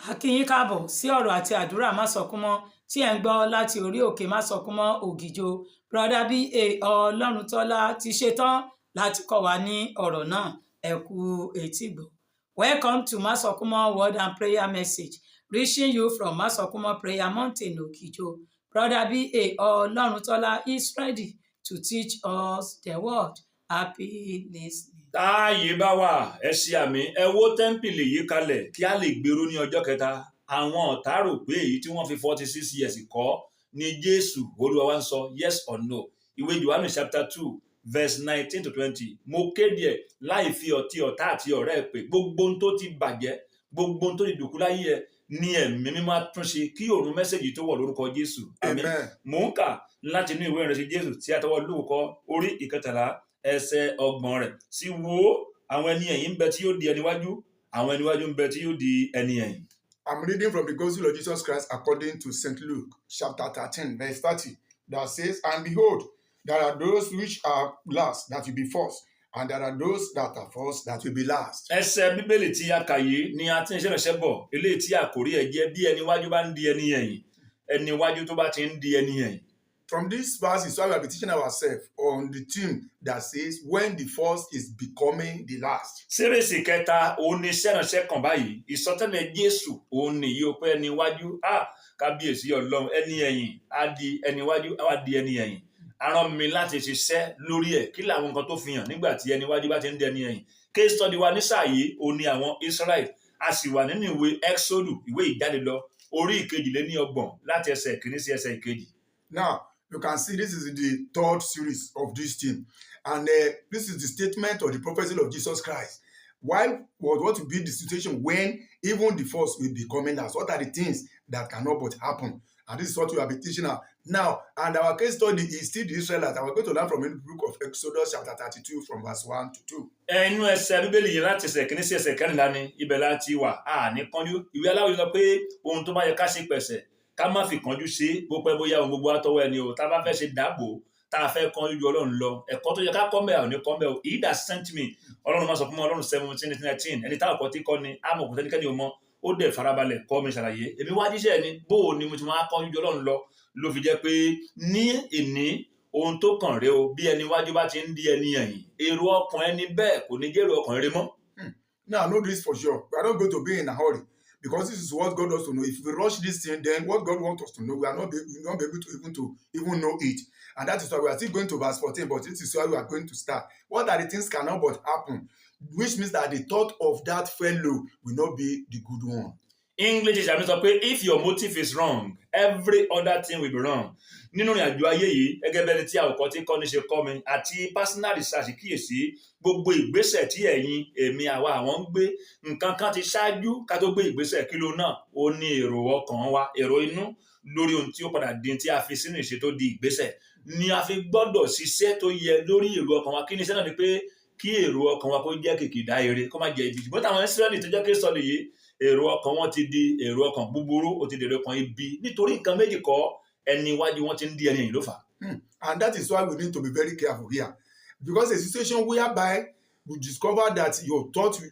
A kí yín káàbọ̀ sí ọ̀rọ̀ àti àdúrà Másọkúnmọ́ tí ẹ̀ ń gbọ́ láti orí òkè Másọkúnmọ́ Ògìjò. Brother B.A. Ọlọ́runtọ́lá ti ṣetán láti kọ́ wa ní ọ̀rọ̀ náà. Ẹ kú etígbọ̀. Welcome to Másọkúnmọ́ Word and Prayer Message, reaching you from Másọkúnmọ́ Prayer Mountain, Ògìjò. Brother B.A. Ọlọ́runtọ́lá is ready to teach us the word. Happy listening. Táàyè bá wà ẹ ṣe àmì ẹ wó tẹ́ḿpìlì yìí kalẹ̀ kí a lè gbèrú ní ọjọ́ kẹta. Àwọn ọ̀tá rò pé èyí tí wọ́n fi 46 years kọ́ ni Jésù Olúwa wa ń sọ yes or no. Ìwé Jòhánù chapter 2 verse 19 to 20. Mo kéde ẹ̀ láì fi ọtí ọ̀tá àti ọ̀rẹ́ ẹ̀ pé gbogbo ohun tó ti bàjẹ́, gbogbo ohun tó ti dòkú láyé ẹ̀ ní ẹ̀mí mímọ́ àtúnṣe kí òrùn mẹ́sẹ̀gì tó wọ̀ lórúkọ Jésù. Àmín. Mò ń kà láti inú ìwé ìrìnsẹ̀ Jésù tí a tọwọ́ Lúùkù orí ìkẹtàlá ẹsẹ̀ 30 rẹ̀. Sí wo àwọn ẹni ẹ̀yìn ń bẹ tí yóò di ẹni wájú, àwọn ẹni wájú ń bẹ tí yóò di ẹni ẹ̀yìn. I'm reading from the Gospel of Jesus Christ according to St. Luke, chapter 13, verse 30, that says, "And behold, there are those which are last that will be first, and there are those that are first that will be last." Ẹsẹ̀ Bíbélì tí a kà yìí ni a ti ń ṣe ìránṣẹ́ bọ̀, eléyìí tí àkórí ẹ̀ jẹ́ bí ẹni wájú bá ń di ẹni ẹ̀yìn, ẹni wájú tó bá ti ń di ẹni ẹ̀yìn. From this verse is why we are teaching ourselves on the theme that says, when the first is becoming the last. Sérèsì kẹta òun ni ìránṣẹ́ kan báyìí, ìsọtẹ́lẹ̀ Jésù òun ni yóò pé ẹni wájú, kábíyèsí Ọlọ́run, ẹni ẹ̀yìn á di ẹni wájú, á wá di ẹni ẹ̀yìn. A rán mi láti ṣiṣẹ́ lórí ẹ̀ kí làwọn nǹkan tó fi hàn nígbà tí ẹni wájú bá ti ń di ẹni ẹ̀yìn. Case study wa ní sáà yìí òun ni àwọn Israel, a sì wà nínú ìwé Exodus, ìwé ìjádelọ orí 22 láti ẹsẹ̀ 1 sí ẹsẹ̀ 2. Now, you can see this is the third series of this theme. And this is the statement of the prophecy of Jesus Christ. Why was what will be the situation when even the first will be coming last? What are the things that cannot but happen? And this is what we have been teaching now. And our case study is still the Israelites. And we're going to learn from the book of Exodus chapter 32 from verse 1 to 2. Ẹnu ẹsẹ̀ Bíbélì yìí láti ẹsẹ̀ 1 sí ẹsẹ̀ 14 ni ibẹ̀ láti wà ní kánjú. Ìwé Aláwọ̀ sọ pé ohun tó bá yẹ ká ṣe pẹ̀sẹ̀ ká má fi kánjú ṣe bó pẹ́ bóyá ohun gbogbo àtọwọ́ ẹni o tá bá fẹ́ ṣe dáàbò tá a fẹ́ kánjú ju Ọlọ́run lọ ẹ̀kọ́ tó yẹ ká kọ́ mẹ́ ò ní kọ́ mẹ́ o. He that sent me Ọlọ́run máa sọ fún mi Ọlọ́run 17:19 ẹni táwọn kan tí kọ́ ni àmọ̀ kò tẹ́nikẹ́ni ò mọ̀ ó dẹ̀ farabalẹ̀ kọ́ mi ṣàlàyé èmi wá jíṣẹ́ ni bó o ni mo ti máa kánjú ju Ọlọ́run lọ ló fi jẹ́ pé ní ìní ohun tó kàn rẹ o bí ẹni wájú bá ti ń di ẹni ẹ̀yìn èrò ọkàn ẹni bẹ́ẹ̀ kò ní jẹ́ èrò ọkàn rere mọ́. Now, I know this for sure. We are not going to be in a hurry. Because this is what God wants to know. If we rush this thing, then what God wants us to know, we will not be able to even know it. And that is why we are still going to verse 14, but this is why we are going to start. What are the things cannot but happen? Which means that the thought of that fellow will not be the good one. English is àmì sọ pé if your motive is wrong, every other thing will be wrong. Nínú ìrìn àjò ayé yìí, gẹ́gẹ́ bẹ́ni tí àwòkọ́ tí kọ́ni ṣe kọ́ mi àti personal research kíyèsí gbogbo ìgbésẹ̀ tí ẹ̀yin èmi àwa àwọn ń gbé nǹkan kan ti ṣáájú ká tó gbé ìgbésẹ̀ kí ló náà ó ní èrò ọkàn wa èrò inú lórí ohun tí ó padà di tí a fi sínú ìṣe tó di ìgbésẹ̀ ni a fi gbọ́dọ̀ ṣiṣẹ́ tó yẹ lórí èrò ọkàn wa kí ni iṣẹ́ náà ni pé kí èrò ọkàn wa kó jẹ́ kìkìdá ire kó má jẹ́ ibi ṣùgbọ́n táwọn Ísírẹ́lì tó jẹ́ kí sọ nìyí èrò ọkàn wọn ti di èrò ọkàn búburú ó ti di èrò ọkàn ibi nítorí nǹkan méjì kọ́ ẹni iwájú wọn ti ń di ẹni ẹ̀yìn ló fà. And that is why we need to be very careful here, because a situation whereby we discover that your thought you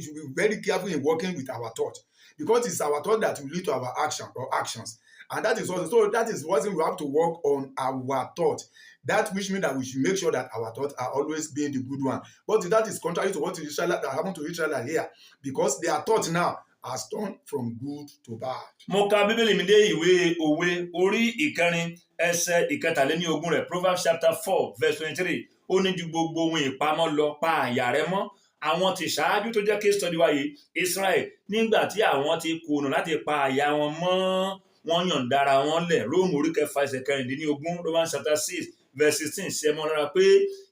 should be very careful in working with our thought, because it's our thought that will lead to our action or actions. And that is also so that is what we have to work on our thought. That which means that we should make sure that our thoughts are always being the good one. But that is contrary to what that happened to Israel here, because their thought now has turned from good to bad. Mo ka Bíbélì mi dé ìwé Òwe orí 4 ẹsẹ̀ 23 rẹ̀, Proverbs chapter 4 verse 23. Ó ní ju gbogbo ohun ìpamọ́ lọ pa àyà rẹ mọ́. Àwọn tí ṣáájú tó jẹ́ case study wa yìí, Israel, nígbà tí àwọn ti kùnà láti pa àyà wọn mọ́, wọ́n yọ̀ǹda ara wọn lẹ̀. Róòmù orí 5 ẹsẹ̀ 16, Romans chapter 6 verse 16 ṣe mọ́ lára pé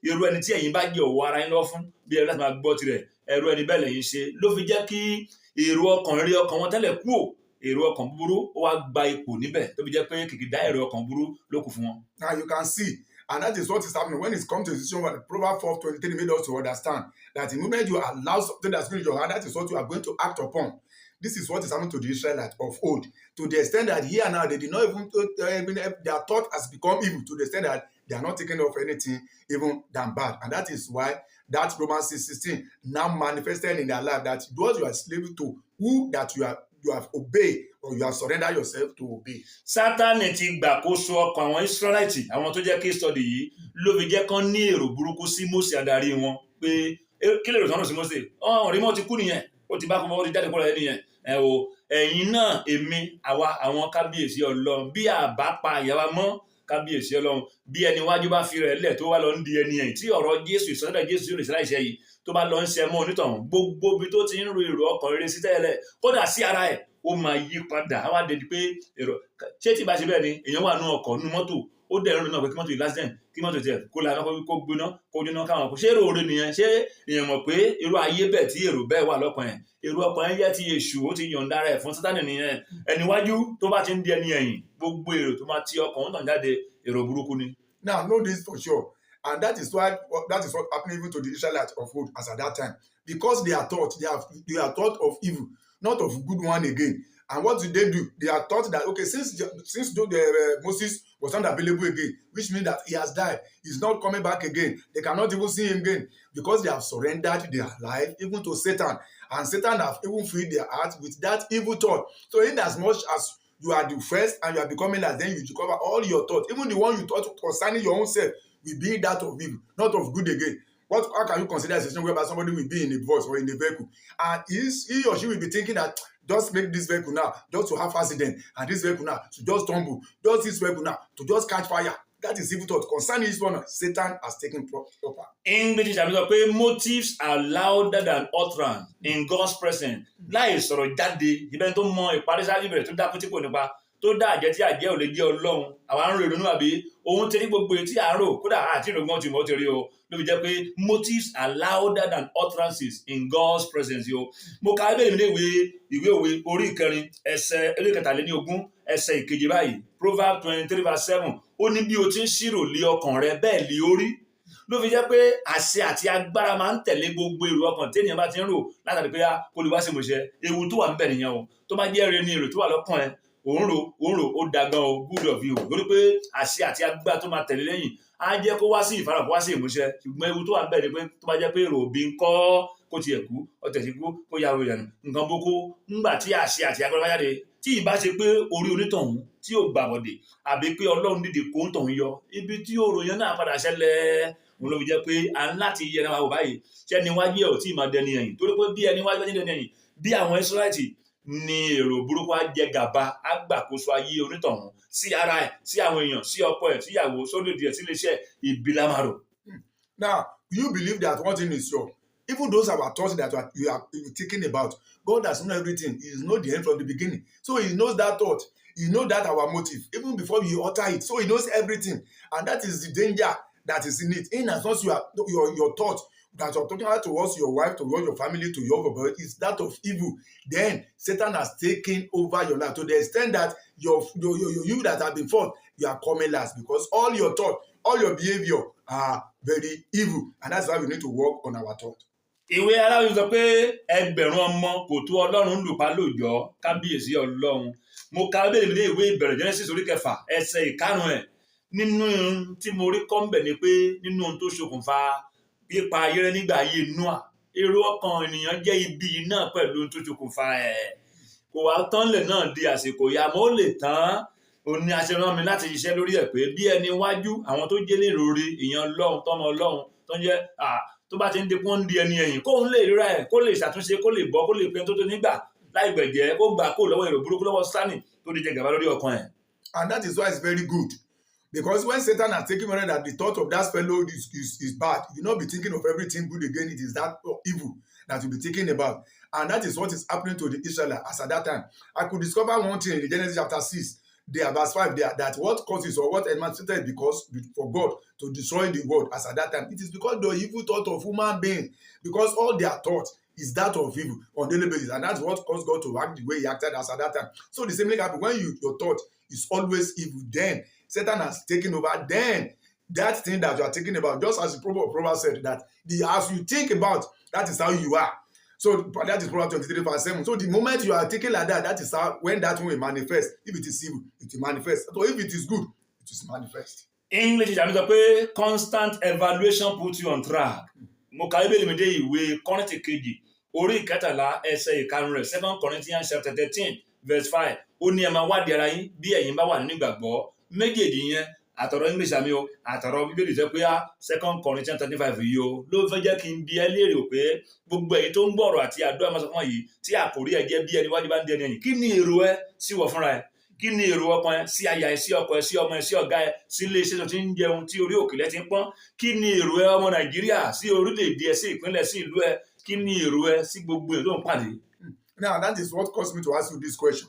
irú ẹni tí ẹ̀yin bá jẹ́ ọ̀wọ́ ara yín lọ fún bí ẹni láti máa gbọ́ tirẹ̀ ẹ̀rọ ẹni bẹ́ẹ̀ lẹ́yìn ṣe ló fi jẹ́ kí èrò ọkàn rere ọkàn wọn tẹ́lẹ̀ kú ò èrò ọkàn búburú ó wá gba ipò níbẹ̀ tó fi jẹ́ pé kìkìdá èrò ọkàn búburú ló kù fún wọn. Now you can see, and that is what is happening when it comes to a situation where Proverbs 4:23 made us to understand that the moment you allow something that's going in your hand, that is what you are going to act upon. This is what is happening to the Israelites of old, to the extent that here now they did not even their thought has become evil, to the extent that they are not taking of anything even than bad. And that is why that Romans 6:16 now manifested in their life, that those you are slave to, who that you are you have obeyed or you have surrendered yourself to obey. Sátánì ti gbàkóso ọkàn àwọn Ísírẹ́lì, àwọn tó jẹ́ case study yìí ló fi jẹ́ kán ní èrò burúkú sí Mósè adarí wọn pé kí lè rò sọ́nà sí Mósè ọ̀rìn mọ́ ti kú nìyẹn, ó ti bá kún ó ti jáde kúrò nìyẹn. Ẹ̀yin náà èmi àwa àwọn kábíyèsí Ọlọ́run bí àbá pa ìyàwó mọ́ kábíyèsí Ọlọ́run bí ẹni wájú bá fi rẹ̀ lẹ̀ tó wá lọ ń di ẹni ẹ̀yìn tí ọ̀rọ̀ Jésù ìsọdọ̀ Jésù yóò lè ṣe láìṣẹ́ yìí tó bá lọ ń ṣe mọ́ onítọ̀hún gbogbo ibi tó ti ń ro èrò ọkàn rere sí tẹ́lẹ̀ kódà sí ara ẹ̀ ó máa yí padà á wá dédi pé èrò ṣé tí ìbá ṣe bẹ́ẹ̀ ni èèyàn wà nú ọkọ̀ nú mọ́tò ó dẹ̀ ń rìn náà pé kí mọ́tò yìí lásìdẹ̀ǹt kí mọ́tò tiẹ̀ kó la kó gbiná kó jóná káwọn kó ṣé èrò oore nìyẹn ṣé èèyàn mọ̀ pé irú ayé bẹ́ẹ̀ tí èrò bẹ́ẹ̀ wà lọ́kàn ẹ̀ èrò ọkàn ẹ̀ jẹ́ ti èṣù ó ti yọ̀ǹda rẹ̀ fún Sátánì nìyẹn ẹni wájú tó bá ti ń di ẹni ẹ̀yìn gbogbo èrò tó máa ti ọkàn ó tàn jáde èrò burúkú ni. Now know this for sure, and that is what happened even to the Israelites of old as at that time, because they are taught of evil, not of good one again. And what did they do? They are taught that okay, since Moses was not available again, which means that he has died, he's not coming back again. They cannot even see him again because they have surrendered their life even to Satan, and Satan have even filled their heart with that evil thought. So in as much as you are the first and you are becoming as then you discover all your thoughts, even the one you thought concerning your own self will be that of evil, not of good again. How can you consider a situation whereby somebody will be in a bus or in a vehicle and he or she will be thinking that just make this vehicle now just to have accident, and this vehicle now to just tumble, just this vehicle now to just catch fire? That is evil thought. Concerning this one, Satan has taken proper. English àbí sọ pé motives are louder than utterance in God's presence. Láì sọ̀rọ̀ jáde, ìbẹ́ni tó mọ ìparí sáájú bẹ̀rẹ̀ tó dákú tí kò nípa tó dá àjẹ́ tí àjẹ́ ò lè jẹ́ Ọlọ́run. Àwa ń ro ìrònú àbí ohun tí ní gbogbo tí à ń rò kódà àti ìrògbọ́n tí mo ti rí o. Ló fi jẹ́ pé motives are louder than utterances in God's presence. Mo ka ẹgbẹ́ mi ìwé òwe orí ìkẹrin ẹsẹ̀ orí ìkẹtàléníogún ẹsẹ̀ ìkeje báyìí Proverbs 23:7 ó ní bí o ti ń ṣírò lé ọkàn rẹ bẹ́ẹ̀ lé orí. Ló fi jẹ́ pé àṣẹ àti agbára máa ń tẹ̀lé gbogbo èrò ọkàn téèyàn bá ti ń rò látàrí pé kó lè wá sí ìmúṣẹ. Ewu tó wà níbẹ̀ nìyẹn o. Tó bá jẹ́ ire ni èrò tó wà lọ́kàn ẹ òun rò ó da gan o, good of you, lórí pé àṣẹ àti agbára tó máa tẹ̀lé lẹ́yìn á jẹ́ kó wá sí ìfarahàn kó wá sí ìmúṣẹ. Ṣùgbọ́n ewu tó wà níbẹ̀ ni pé tó bá jẹ́ pé èrò òbí ń kọ́ kó tiẹ̀ kú ọ̀tẹ̀ sí kú kó ya òye ìyànà nǹkan bókó ńgbà tí àṣẹ àti agbára bá jáde tí ìbá ṣe pé orí onítọ̀hún tí ò gbàbọ̀dè àbí pé Ọlọ́run dìde kó ń tọ̀hún yọ ibi tí òrò yẹn náà padà ṣẹlẹ̀. Òun ló fi jẹ́ pé à ń láti yẹra wa wò báyìí ṣé ẹni wájú ẹ̀ ò tí ì máa dẹni ẹ̀yìn torí pé bí ẹni wájú ẹ̀ ní dẹni ẹ̀yìn bí àwọn Ísírẹ́lì ni èrò burúkú á jẹ gàba á gbàkóso ayé onítọ̀hún sí ara ẹ̀ sí àwọn èèyàn sí ọkọ ẹ̀ síyàwó sódòdì ẹ̀ sí iléeṣẹ́ ìbílámàrò. Now, you believe that one thing is sure. Even those our thoughts that you are thinking about, God has known everything. He knows the end from the beginning. So he knows that thought. He knows that our motive, even before we utter it. So he knows everything. And that is the danger that is in it. In as much as your thought that you're talking about towards your wife, towards your family, to your body, is that of evil. Then Satan has taken over your life to the extent that you that have been fought, you are coming last because all your thought, all your behavior are very evil. And that's why we need to work on our thought. Ìwé Aláwọ̀ sọ pé ẹgbẹ̀rún ọmọ kò tó Ọlọ́run lùpá lóòjọ́ kábíyèsí Ọlọ́run. Mo ka bẹ́ẹ̀ mi ní ìwé ìbẹ̀rẹ̀ Genesis orí 6 ẹsẹ̀ 5 ẹ̀ nínú tí mo rí kọ́ńbẹ̀ ni pé nínú ohun tó ṣokùnfà pípa ayé rẹ nígbà ayé Nóà èrò ọkàn ènìyàn jẹ́ ibi náà pẹ̀lú ohun tó ṣokùnfà ẹ̀. Kò wá tán lẹ̀ náà di àsìkò ya mo lè tán òní àṣẹ rán mi láti ṣiṣẹ́ lórí ẹ̀ pé bí ẹni wájú àwọn tó jẹ́ lérò rí èèyàn Ọlọ́run tọ́mọ Ọlọ́run tó ń jẹ́ tó bá ti ń depọ́n ń di ẹni ẹ̀yìn kóun lè ríra ẹ̀ kó lè ṣàtúnṣe kó lè bọ́ kó lè pẹ́ tó nígbà láì gbẹ̀jẹ́ kó gbà kó lọ́wọ́ èrò burúkú lọ́wọ́ Sátánì tó di jẹ gàba lórí ọkàn ẹ̀. And that is why it's very good. Because when Satan has taken money that the thought of that fellow is bad, you will not be thinking of everything good again. It is that evil that you'll be thinking about. And that is what is happening to the Israelites as at that time. I could discover one thing in Genesis chapter 6, there, verse 5, there, that what causes or what emancipated because for God to destroy the world as at that time, it is because the evil thought of human beings, because all their thought is that of evil on daily basis, and that's what caused God to act the way he acted as at that time. So the same thing happens when your thought is always evil, then Satan has taken over, then that thing that you are thinking about, just as the Proverbs said, that as you think about, that is how you are. So that is Proverbs 23:7. So the moment you are thinking like that, that is how, when that one will manifest. If it is evil, it will manifest. So if it is good, it is manifest. English ìjà mi sọ pé constant evaluation puts you on track. Mo kà Bíbélì mi dé ìwé Kọ́ríńtì kejì orí ìkẹtàlá ẹsẹ̀ ìkarùn rẹ̀ 2 Corinthians chapter 13 verse 5 ó ní ẹ máa wádìí ara yín bí ẹ̀yin bá wà nínú ìgbàgbọ́. Méjèèjì yẹn àtọ̀rọ̀ English àmì o àtọ̀rọ̀ Bíbélì sọ pé 2 Corinthians 35 yìí o ló fẹ́ jẹ́ kí n bi ẹ́ léèrè pé gbogbo ẹ̀yin tó ń gbọ́ ọ̀rọ̀ àti àdúrà máa sọ fún yìí tí àkórí ẹ̀ jẹ́ bí ẹni wájú bá ń di ẹni ẹ̀yìn, kí ni èrò ẹ sí wọ fúnra ẹ? Kí ni èrò ọkàn ẹ sí aya ẹ, sí ọkọ ẹ, sí ọmọ ẹ, sí ọ̀gá ẹ, sí ilé iṣẹ́ tó ti ń jẹun tí orí òkèlè ti ń pọ́n? Kí ni èrò ẹ ọmọ Nàìjíríà sí orílẹ̀-èdè ẹ, sí ìpínlẹ̀, sí ìlú ẹ? Kí ni èrò ẹ sí gbogbo èèyàn tó ń pàdé? Now, that is what caused me to ask you this question.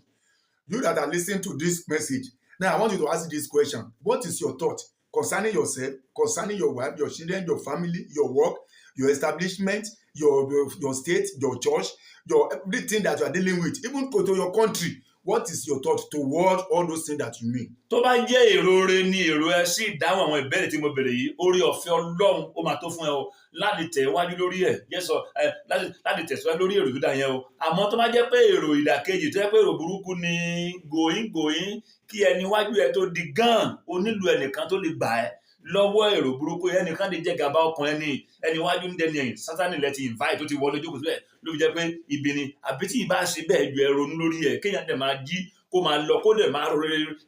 You that are listening to this message, now I want you to ask you this question. What is your thought concerning yourself, concerning your wife, your children, your family, your work, your establishment, your state, your church, your everything that you are dealing with, even to your country? What is your thought toward all those things that you mean? Tó bá jẹ́ èrò rẹ ni èrò ẹ sí ìdáhùn àwọn ìbéèrè tí mo béèrè yìí, orí ọ̀fẹ́ Ọlọ́run ó máa tó fún ẹ o láti tẹ̀ wájú lórí ẹ̀ yẹ́sọ̀ láti tẹ̀síwájú lórí èrò ìdá yẹn o. Àmọ́ tó bá jẹ́ pé èrò ìdàkejì tó jẹ́ pé èrò burúkú ni gòyìn kí ẹni wájú ẹ tó di gan, o nílò ẹnìkan tó lè gbà ẹ́ lọ́wọ́ èrò burúkú. Ẹnìkan lè jẹ́ gàba ọkàn ẹni wájú ń dẹni ẹ̀yìn. Sátánì lẹ ti invite tó ti wọlé jókòó síbẹ̀ ló fi jẹ́ pé ibi ni àbí tí ìbá ṣe bẹ́ẹ̀ ju ẹ ronú lórí ẹ̀ kéèyàn dẹ̀ máa jí kó máa lọ kó dẹ̀ máa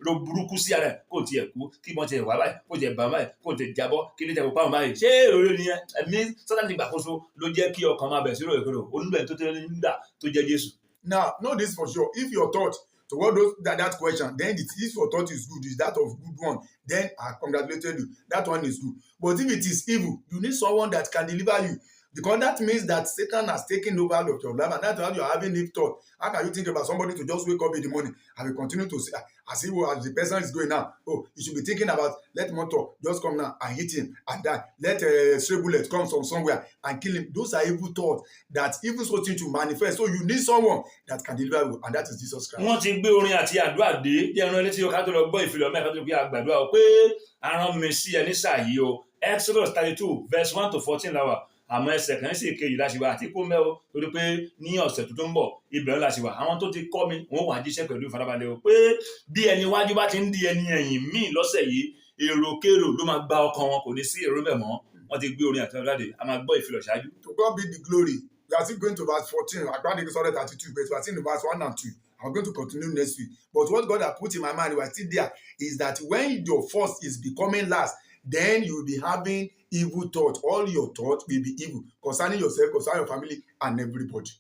ro burúkú sí ara ẹ̀ kó tiẹ̀ kú kí wọ́n tiẹ̀ wá báyìí kó tiẹ̀ bá báyìí kó tiẹ̀ jábọ́ kí ní tiẹ̀ kó pàmò báyìí. Ṣé èrò rẹ nìyẹn? Ẹ̀mí Sátánì gbàkóso ló jẹ́ kí ọkàn máa bẹ̀ sí ròyìnkòrò onílù ẹ̀ tó tẹ́lẹ̀ nígbà tó jẹ́ Jésù. Now, know this for sure. If your thought toward that question, then if your thought is good, is that of good one, then I congratulate you. That one is good. But if it is evil, you need someone that can deliver you. Because that means that Satan has taken over of your life, and that's why you are having evil thought. How can you think about somebody to just wake up in the morning and will continue to say, as the person is going now, oh, you should be thinking about, let motor just come now and hit him and die. Let a stray bullet come from somewhere and kill him. Those are evil thoughts that evil something to manifest. So you need someone that can deliver you, and that is Jesus Christ. Wọ́n ti gbé orin àti àdúrà dé jẹ́ ẹran létí ọkà tó lọ gbọ́ ìfilọ̀ mẹ́ta tó gbé àgbàdua o pé aràn mi sí ẹni sàyí o. Exodus 32 verse 1 to 14 láwà. Àmọ́ ẹsẹ̀ kan sì kejì láti wá àti kó mẹ́ o torí pé ní ọ̀sẹ̀ tó ń bọ̀ ibẹ̀ láti wá àwọn tó ti kọ́ mi wọ́n wà jíṣẹ́ pẹ̀lú ìfarabalẹ̀ o pé bí ẹni wájú bá ti ń di ẹni ẹ̀yìn míì lọ́sẹ̀ yìí èròkérò ló máa gba ọkàn wọn kò ní sí èrò bẹ̀ mọ́. Wọ́n ti gbé orin àti ọ̀dàdé a máa gbọ́ ìfilọ̀ ṣáájú. To God be the glory. We are still going to verse 14. I can't Exodus 32, but we are still in verse 1 and 2. I'm going to continue next week. But what God has put in my mind, we are still there, is that when your first is becoming last, then you will be having evil thoughts. All your thoughts will be evil concerning yourself, concerning your family, and everybody.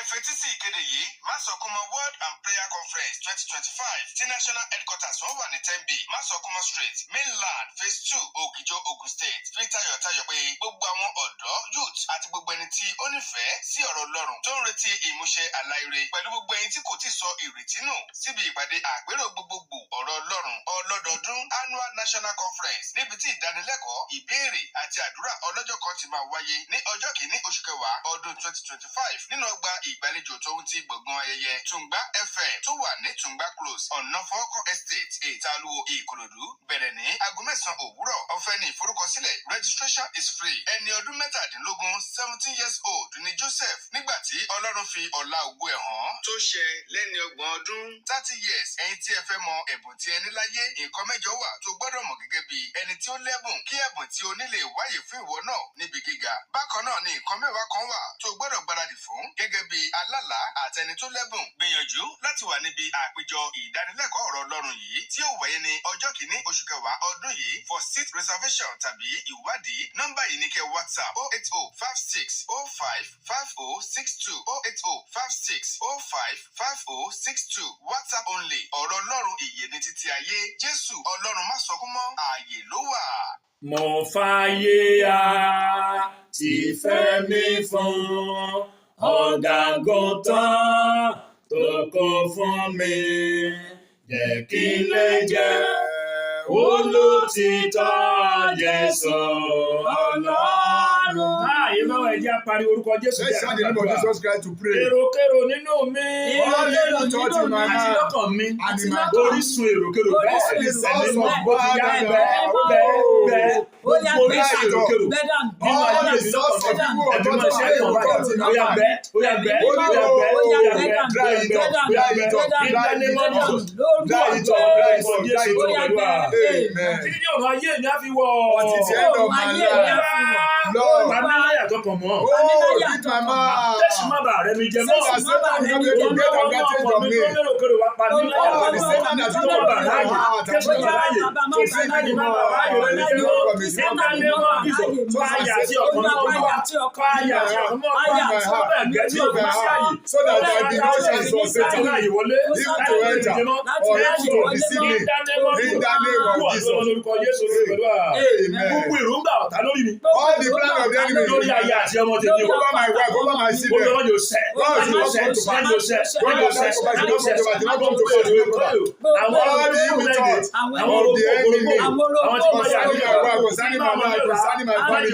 FATC ìkéde yìí Masokumo Word and Prayer Conference 2025 tí National Headquarters wọn wà ní 10B Masokumo Street Mainland Phase 2 Ògìjò Ogun State fi tayọ̀tayọ̀ pé gbogbo àwọn ọ̀dọ́ youth àti gbogbo ẹni tí ó nífẹ̀ẹ́ sí ọ̀rọ̀ Ọlọ́run tó ń retí ìmúṣẹ àlàyé pẹ̀lú gbogbo ẹni tí kò tí sọ ìrètí nù síbi ìpàdé àpérò gbogbogbò ọ̀rọ̀ Ọlọ́run ọlọ́dọọdún Annual National Conference níbi tí ìdánilẹ́kọ̀ọ́ ìbéèrè àti àdúrà ọlọ́jọ́ kan ti máa wáyé ní ọjọ́ kìíní oṣù kẹwàá ọdún 2025 nínú ọgbà ìgbàlejò tó ń ti gbọ̀ngàn ayẹyẹ Tùngbá FM tó wà ní Tùngbá Close ọ̀nà fọ́kọ́ estate Ìtàlùwò Ìkòròdú bẹ̀rẹ̀ ní aago 9 òwúrọ̀ ọ̀fẹ́ ní ìforúkọsílẹ̀ registration is free ẹni ọdún 17 17 years old ni Joseph nígbà tí Ọlọ́run fi ọlá ògo ẹ̀ hàn tó ṣe lẹ́ni 30 ọdún 30 years ẹ̀yin tí ẹ fẹ́ mọ ẹ̀bùn tí ẹ ní láyé nǹkan mẹ́jọ wà tó gbọ́dọ̀ mọ̀ gẹ́gẹ́ bí ẹni tí ó lẹ́bùn kí ẹ̀bùn tí o ní lè wáyé fún ìwọ náà níbi gíga bákan náà ni nǹkan mẹ́wàá kan wà tó gbọ́dọ̀ gbáradì fún gẹ́gẹ́ bí alálàá àtẹni tó lẹ́bùn gbìyànjú láti wà níbi àpéjọ ìdánilẹ́kọ̀ọ́ ọ̀rọ̀ Ọlọ́run yìí tí ó wáyé ní ọjọ́ kìíní oṣù kẹwàá ọdún yìí for seat reservation tàbí ìwádìí nọ́mbà yìí ní kẹ́ WhatsApp 08056055062 08056055062 WhatsApp only ọ̀rọ̀ Ọlọ́run ìyè ní títí ayé Jésù Ọlọ́run má sọkún mọ́ ààyè ló wà. Mo fàyè á ti fẹ́ mi fún ọ̀dàgùntàn tó kọ fún mi jẹ́ kí n lè jẹ́ olùtítọ́ Jésù Ọlọ́run. Ààyè lọ́wọ́ ẹ̀jẹ̀ apari orúkọ Jésù Let's shout the name of Jesus Christ to pray. Èròkérò nínú mi. Èròkérò nínú mi. Àti lọ́kàn mi. Àti orísun èròkérò bẹ́ẹ̀ sì sẹ́lẹ̀ mọ́. Ó ti yá bẹ́ẹ̀ orísun èròkérò. Nínú ayé mi lọ́kàn mi. Ẹ̀mí máa ṣe ẹ̀kọ́ báyìí. Ó yá bẹ́ẹ̀. Títí ní ọ̀nà ayé mi á fi wọ̀. Lord. Pàmí láyà tó kàn mọ́. Oh, beat my mouth. Jésù má bàa rẹ mi jẹ mọ́. So that Satan will not be able to get advantage of me. Oh, the Satan that you don't have right now, that you don't have right now, to say that you don't have right now, you don't from his mouth. So that so that my devotions for Satan, him to enter or him to deceive me. In the name of Jesus. Amen. All the plan of the enemy over my wife, over my children. God is not come to pass. God is not come to pass. All the evil thoughts of the enemy concerning my wife, concerning my life, concerning my family.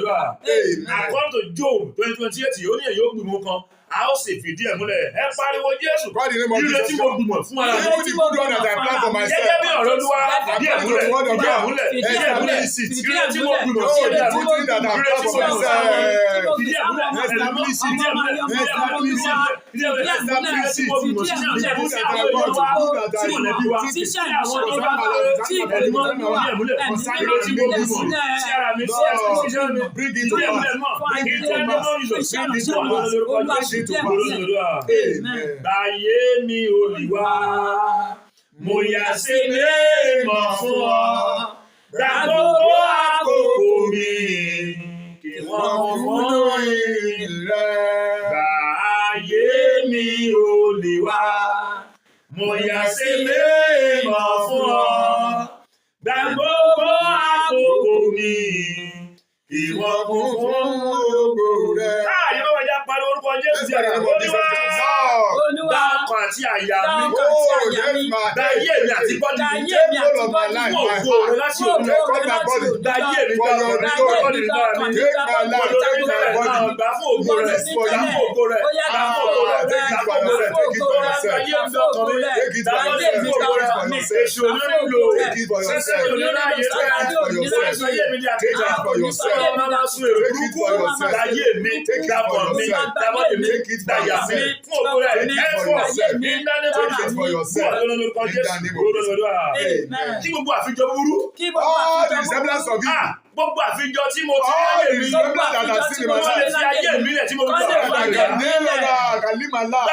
According to Job 20:28, ó ní èyí ó gbìmọ̀ kan a ó sì fìdí ẹ̀ múlẹ̀. Ẹ pariwo Jésù. Ire tí mo gbìmọ̀ fún ara mi. Gẹ́gẹ́ bí ọ̀rọ̀ Olúwa fìdí ẹ̀ múlẹ̀. Fìdí ẹ̀ múlẹ̀. Fìdí ẹ̀ múlẹ̀. Ire tí mo gbìmọ̀ fún ara mi. Ire tí mo gbìmọ̀ fún ara mi. Fìdí ẹ̀ múlẹ̀. Fìdí ẹ̀ múlẹ̀. Fìdí ẹ̀ múlẹ̀. Fìdí ẹ̀ múlẹ̀. Ire tí mo gbìmọ̀ sí àwọn ẹbí wa tí mọ̀lẹ́bí wa tí àwọn tó bá tí ẹ̀mí mọ́ fìdí ẹ̀ múlẹ̀. Ire tí mo gbìmọ̀ sí ara mi sí ẹ̀sìn mi. Fìdí ẹ̀ múlẹ̀ mọ́. Báyé mi Olúwa, mo yà sí mímọ́ fún ọ. Gba gbogbo àkókò mi, kí wọ́n fún ìrẹ́. Báyé mi Olúwa, mo yà sí mímọ́ fún ọ. Gba gbogbo àkókò mi, kí wọ́n fún ìrẹ́. Yóò wáyà pariwo orúkọ Jésù ti àgbà Olúwa. Dá ọkàn àti àyà mi. Dá ayé mi àti bọ́dì mi. Fún ògo rẹ láti òkè. Dá ayé mi dá ọ̀rọ̀ mi tó bọ́dì mi dára mi. Olórí bẹ̀rẹ̀ náà gbà fún ògo rẹ̀. Gbà fún ògo rẹ̀. Gbà fún ògo rẹ̀. Gbà fún ògo rẹ̀. Dá ayé mi dá ọkàn mi. Dá ayé mi fún ògo rẹ̀. Èṣù onílò. Sẹ́sẹ́ mi onílò ayé rẹ̀. Sẹ́sẹ́ ayé mi ní àkéjà. Sọ́yọ́ máa máa sun èrò burúkú. Dá ayé mi. Dàbọ̀ mi. Dàbọ̀ mi. Dàyà mi. Fún ògo rẹ̀. Kí gbogbo àfijọ́ burú. All the resemblance of you. Gbogbo àfijọ́ tí mo ti ayé mi. Mo lè fi ayé mi lẹ̀ tí mo gbọ́.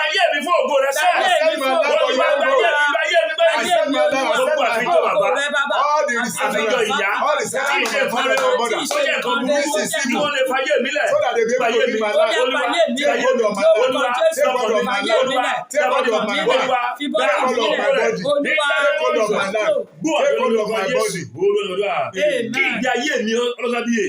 Ayé mi fún ògo rẹ̀ sẹ́ẹ̀. Gbogbo àfijọ́ bàbá. Àfijọ́ ìyá. Tí ìṣe nǹkan rẹ̀ ó jẹ́ nǹkan burúkú. Tí wọ́n lè fayé mi lẹ̀. Fayé mi. Kí ìgbé ayé mi ọlọ́sà bíyè.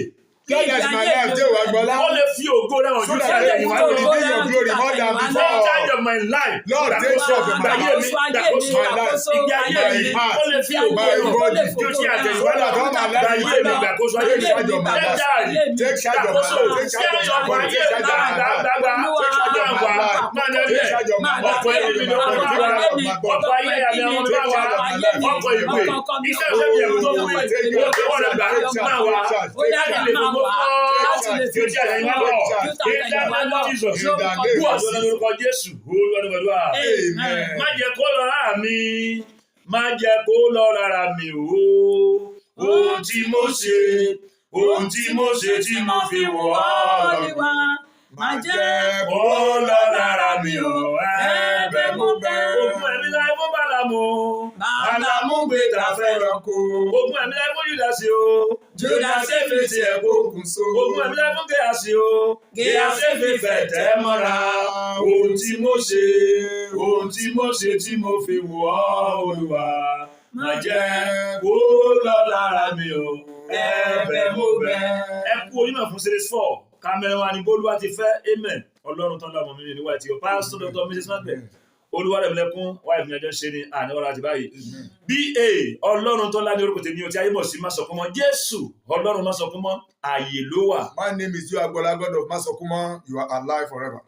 That is my life, Jẹ́ wà gbọ́lá. Wọ́n lè fi ògo rẹ̀ hàn So that I can give your glory more than Take before. charge of my life. Lord, take charge of my Ayé mi life. dàkóso My life. ìgbé ayé mi. Wọ́n lè fi ògo My rẹ̀ body. hàn. Kí o ṣe àtẹ̀yìnwá So that all my life ayé mi dàkóso ayé mi. Take charge of my life. Take charge of my life. Take charge of my body. Take charge of my life. Take charge of my life. Take charge of my life. Ọkọ̀ ẹ̀mí ni ọkọ̀ ìgbé wa. Ọkọ̀ ayé àmì ọmọ mi bá wa. Ọkọ̀ ìgbé. Iṣẹ́ ìṣẹ́ mi ẹ̀rù tó wù mí. Ọkọ̀ rẹ̀ gbà máa wà. Ó yá kí lè gbogbo fọ́. Kí o jẹ́ àyè máa wọ̀. Kí o jẹ́ àyè máa Jesus. Kú ọ̀dọ́ lórúkọ Jésù. Olúwa. Má jẹ́ kó lọ rárá mi. Má jẹ́ kó lọ rárá mi o. Ohun tí mo ṣe tí mo fi wọ̀ ọ́ lọ́wọ́. Má jẹ́ kó lọ rárá mi o. Ẹ̀bẹ̀ mo bẹ̀. Ogun ẹ̀mí láì fún Bálámù. Bálámù gbé ta fẹ́ràn kó. Ogun ẹ̀mí láì fún Júdásì o. Júdásì fèsì ẹ̀ kó kùn so. Ogun ẹ̀mí láì fún Géhásì o. Géhásì fèfẹ̀ tẹ́ mọ́ra. Ohun tí mo ṣe tí mo fi wọ̀ ọ́ Olúwa. Má jẹ́ kó lọ lára mi o. Ẹ̀bẹ̀ mo bẹ̀. Ẹ kú onímọ̀ fún Series 4. Kámẹ́rà wa ni Bólúwa ti fẹ́. Amen. Ọlọ́run tán lọ́mọ mi níwájú tí o. Pásítọ̀ Dr. Mrs. Magdalene. Olúwarẹ̀mílẹ́kún wáyé fún ẹjọ́ ń ṣe ní àníwọ̀n láti báyìí. BA Ọlọ́run tó lá ní orúkọ tèmi o tí ayé mọ̀ sí Máṣọ̀kúnmọ́. Jésù Ọlọ́run Máṣọ̀kúnmọ́, ààyè ló wà. My name is Joe Agbola, God of Masokumo. You are alive forever.